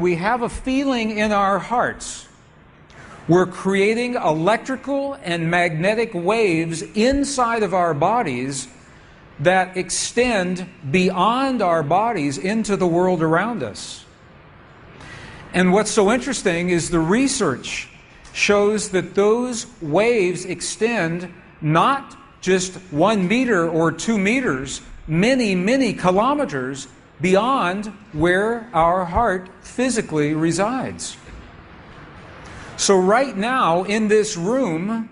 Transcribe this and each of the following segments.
We have a feeling in our hearts. We're creating electrical and magnetic waves inside of our bodies that extend beyond our bodies into the world around us. And what's so interesting is the research shows that those waves extend not just 1 meter or 2 meters, many, many kilometers beyond where our heart physically resides. So right now in this room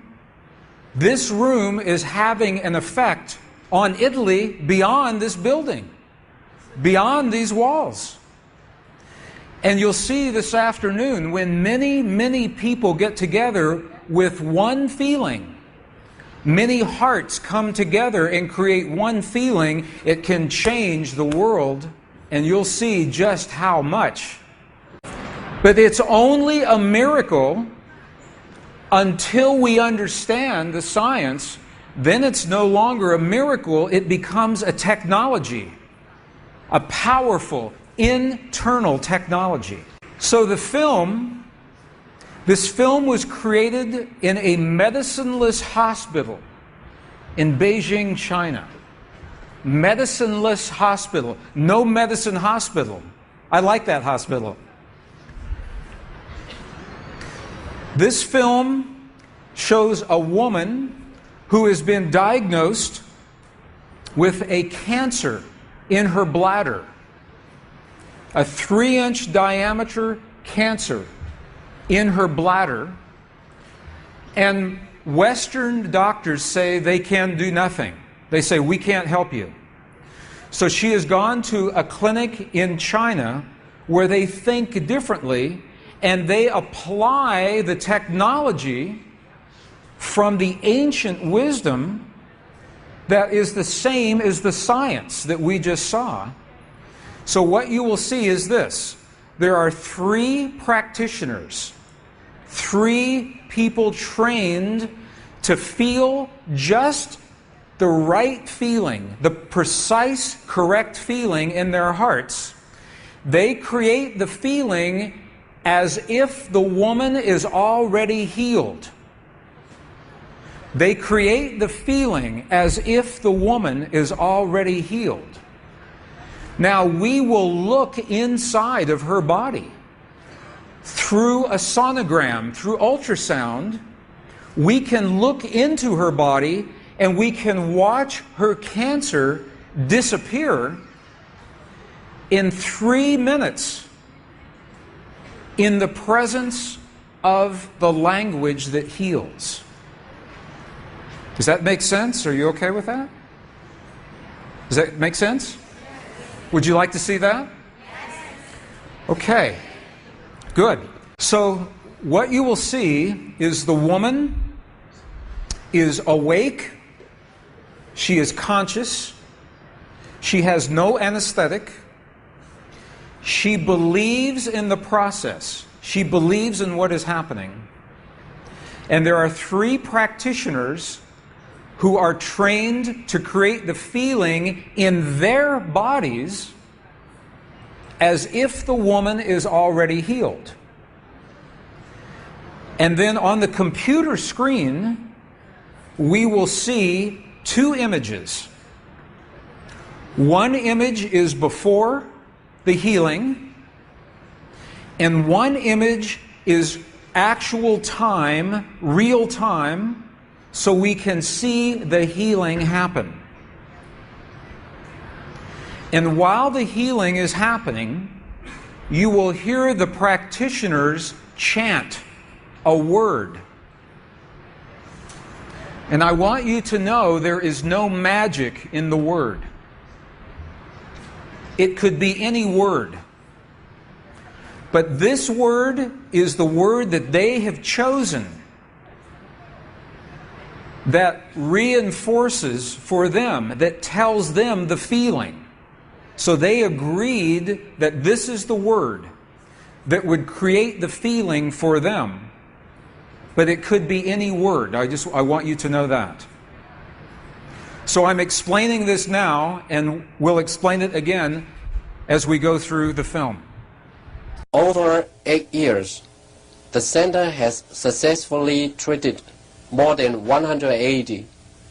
is having an effect on Italy beyond this building, beyond these walls. And you'll see this afternoon when many, many people get together with one feeling, many hearts come together and create one feeling, it can change the world, and you'll see just how much. But it's only a miracle until we understand the science. Then it's no longer a miracle, it becomes a technology, a powerful internal technology. So this film was created in a medicineless hospital in Beijing, China. Medicineless hospital, no medicine hospital. I like that hospital. This film shows a woman who has been diagnosed with a cancer in her bladder. A 3-inch diameter cancer in her bladder. And Western doctors say they can do nothing. They say, we can't help you. So she has gone to a clinic in China where they think differently, and they apply the technology from the ancient wisdom that is the same as the science that we just saw. So what you will see is this. There are 3 practitioners, 3 people trained to feel just the right feeling, the precise, correct feeling in their hearts. They create the feeling as if the woman is already healed. They create the feeling as if the woman is already healed. Now, we will look inside of her body through a sonogram, through ultrasound. We can look into her body and we can watch her cancer disappear in 3 minutes in the presence of the language that heals. Does that make sense? Are you okay with that? Does that make sense? Would you like to see that? Okay, good. So what you will see is the woman is awake, she is conscious, she has no anesthetic, she believes in the process, she believes in what is happening. And there are 3 practitioners who are trained to create the feeling in their bodies as if the woman is already healed. And then on the computer screen, we will see 2 images. One image is before the healing, and one image is actual time, real time, so we can see the healing happen. And while the healing is happening, you will hear the practitioners chant a word. And I want you to know there is no magic in the word. It could be any word. But this word is the word that they have chosen, that reinforces for them, that tells them the feeling. So they agreed that this is the word that would create the feeling for them. But it could be any word. I want you to know that. So I'm explaining this now, and we'll explain it again as we go through the film. over 8 years, the center has successfully treated more than 180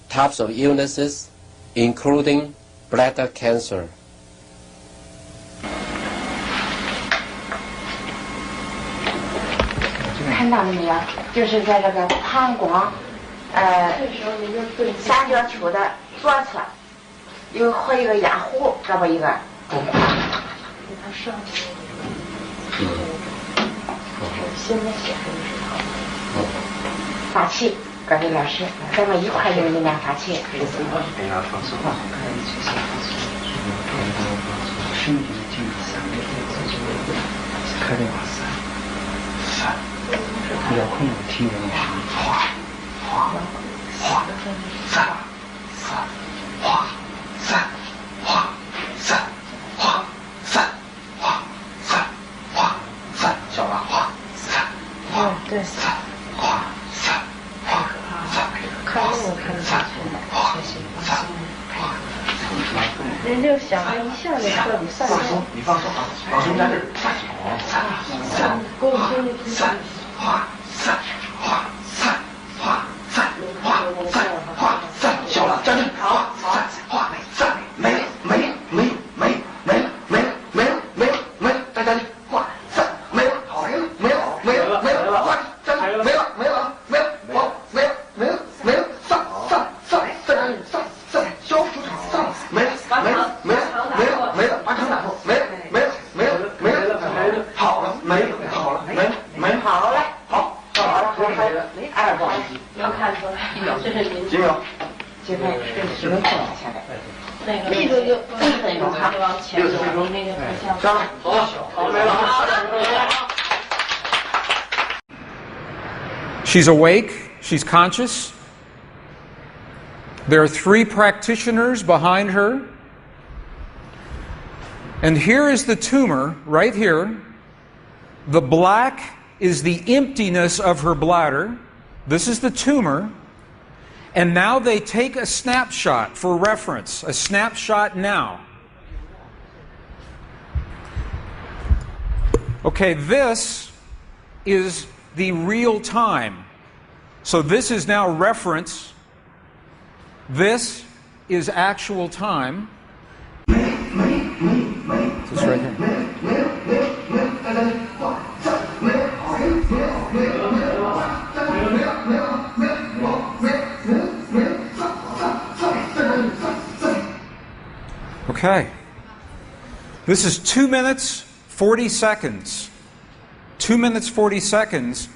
types of illnesses, including bladder cancer. 看到了没有？就是在这个膀胱，三角球的左侧，和一个压弧，这么一个中块。发气，各位老师，咱们一块用力量发气。遥控听人话，哗哗三哗三哗三哗三哗三哗三，小了哗三哗对三哗三哗三，看那个看得下去，哗三哗。人就想着一下就彻底散掉。你放松啊，老师在这儿。三沟通的三哗。 三哗三哗三哗三哗三，小了站正，哗三哗三，没了没了没了没了没了没了没了没了没了，再站正，哗三没了好没了没了没了没了，哗站正没了没了没了好没了没了没了上上上再站正上上消除上没了没了没了没了没了完成打破没了没了没了没了没了好了没了好了没了没了好了好。 2个，能看出来，这是您几秒？这边是能看下来。那个力度就1分钟哈，60分钟那个不像。上，走，好，没了。She's awake. She's conscious. There are 3 practitioners behind her. And here is the tumor, right here. The black is the emptiness of her bladder. This is the tumor. And now they take a snapshot for reference, a snapshot now. Okay, this is the real time. So this is now reference. This is actual time. This is right here. Okay. This is 2 minutes, 40 seconds. 2 minutes, 40 seconds.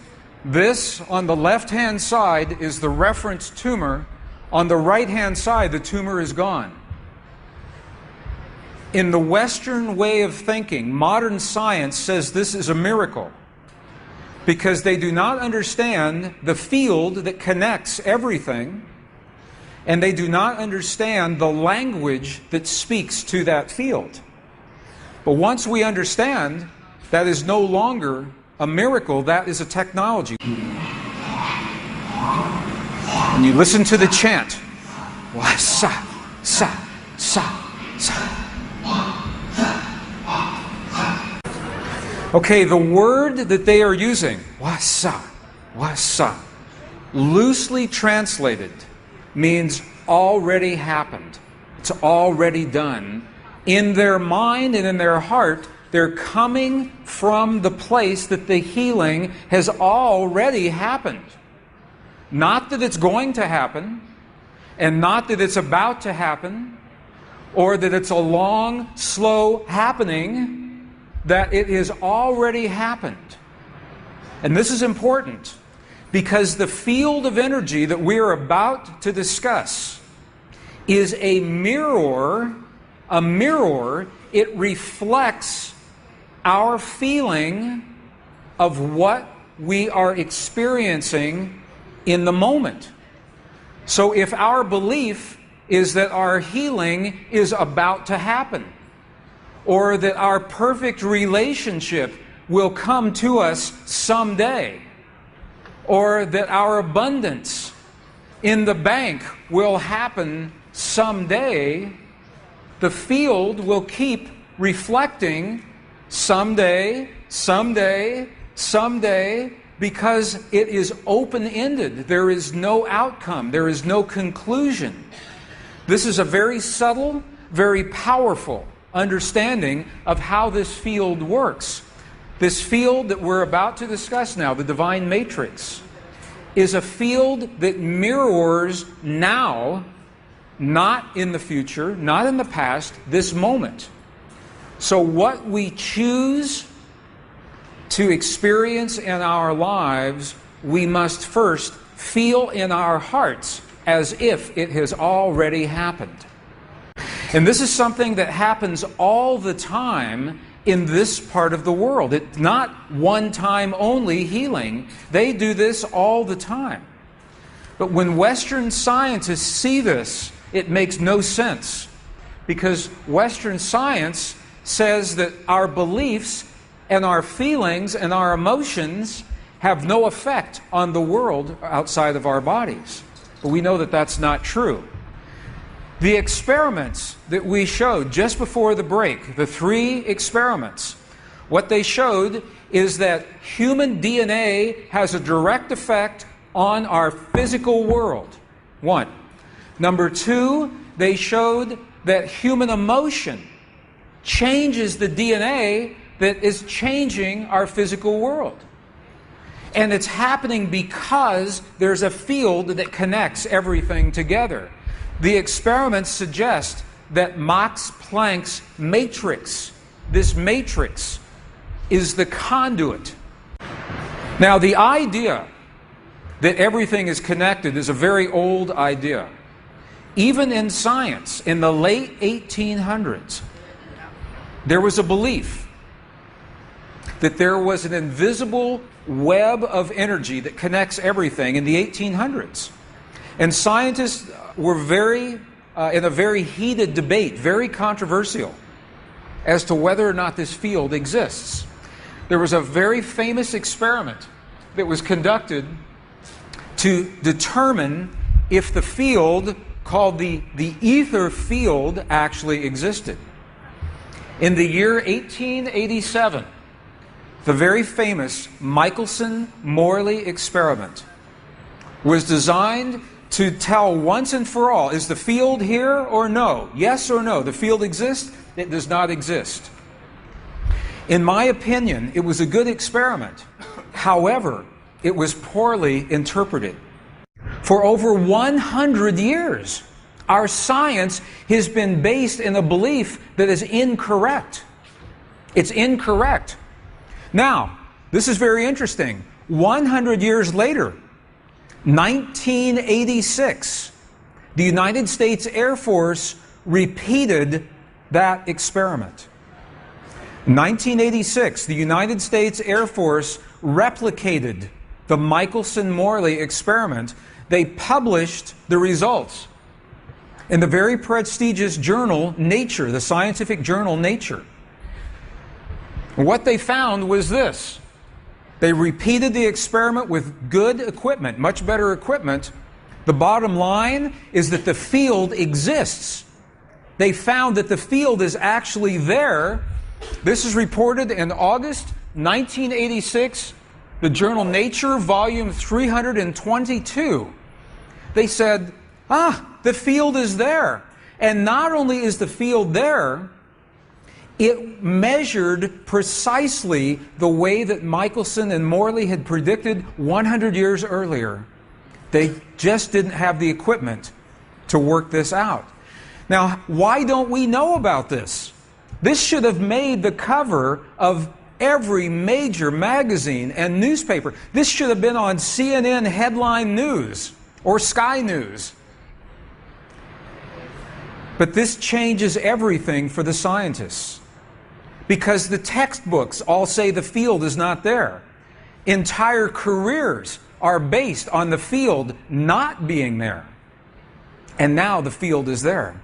This, on the left-hand side, is the reference tumor. On the right-hand side, the tumor is gone. In the Western way of thinking, modern science says this is a miracle because they do not understand the field that connects everything, and they do not understand the language that speaks to that field. But once we understand, that is no longer a miracle, that is a technology. And you listen to the chant. Wa sa sa sa sa. Okay, the word that they are using, wasa, loosely translated, means already happened. It's already done. In their mind and in their heart, they're coming from the place that the healing has already happened. Not that it's going to happen, and not that it's about to happen, or that it's a long, slow happening, that it has already happened. And this is important because the field of energy that we are about to discuss is a mirror. A mirror, it reflects our feeling of what we are experiencing in the moment. So if our belief is that our healing is about to happen, or that our perfect relationship will come to us someday, or that our abundance in the bank will happen someday, the field will keep reflecting someday, someday, someday, because it is open-ended. There is no outcome. There is no conclusion. This is a very subtle, very powerful understanding of how this field works. This field that we're about to discuss now, the divine matrix, is a field that mirrors now, not in the future, not in the past, this moment. So what we choose to experience in our lives, we must first feel in our hearts as if it has already happened. And this is something that happens all the time in this part of the world. It's not one-time only healing. They do this all the time. But when Western scientists see this, it makes no sense, because Western science says that our beliefs and our feelings and our emotions have no effect on the world outside of our bodies. But we know that that's not true. The experiments that we showed just before the break, the 3 experiments, what they showed is that human DNA has a direct effect on our physical world. 1. Number 2, they showed that human emotion changes the DNA that is changing our physical world. And it's happening because there's a field that connects everything together. The experiments suggest that Max Planck's matrix, this matrix, is the conduit. Now, the idea that everything is connected is a very old idea. Even in science, in the late 1800s, there was a belief that there was an invisible web of energy that connects everything in the 1800s. And scientists were in a very heated debate, very controversial, as to whether or not this field exists. There was a very famous experiment that was conducted to determine if the field called the ether field actually existed. In the year 1887, the very famous Michelson-Morley experiment was designed to tell once and for all, is the field here or no? Yes or no? The field exists? It does not exist. In my opinion, it was a good experiment. However, it was poorly interpreted. For over 100 years, our science has been based in a belief that is incorrect. It's incorrect. Now, this is very interesting. 100 years later, 1986, the United States Air Force repeated that experiment. 1986, the United States Air Force replicated the Michelson-Morley experiment. They published the results in the very prestigious journal Nature, the scientific journal Nature. What they found was this. They repeated the experiment with good equipment, much better equipment. The bottom line is that the field exists. They found that the field is actually there. This is reported in August 1986, the journal Nature, volume 322. They said, the field is there. And not only is the field there, it measured precisely the way that Michelson and Morley had predicted 100 years earlier. They just didn't have the equipment to work this out. Now, why don't we know about this? This should have made the cover of every major magazine and newspaper. This should have been on CNN headline news or Sky News. But this changes everything for the scientists, because the textbooks all say the field is not there. Entire careers are based on the field not being there. And now the field is there.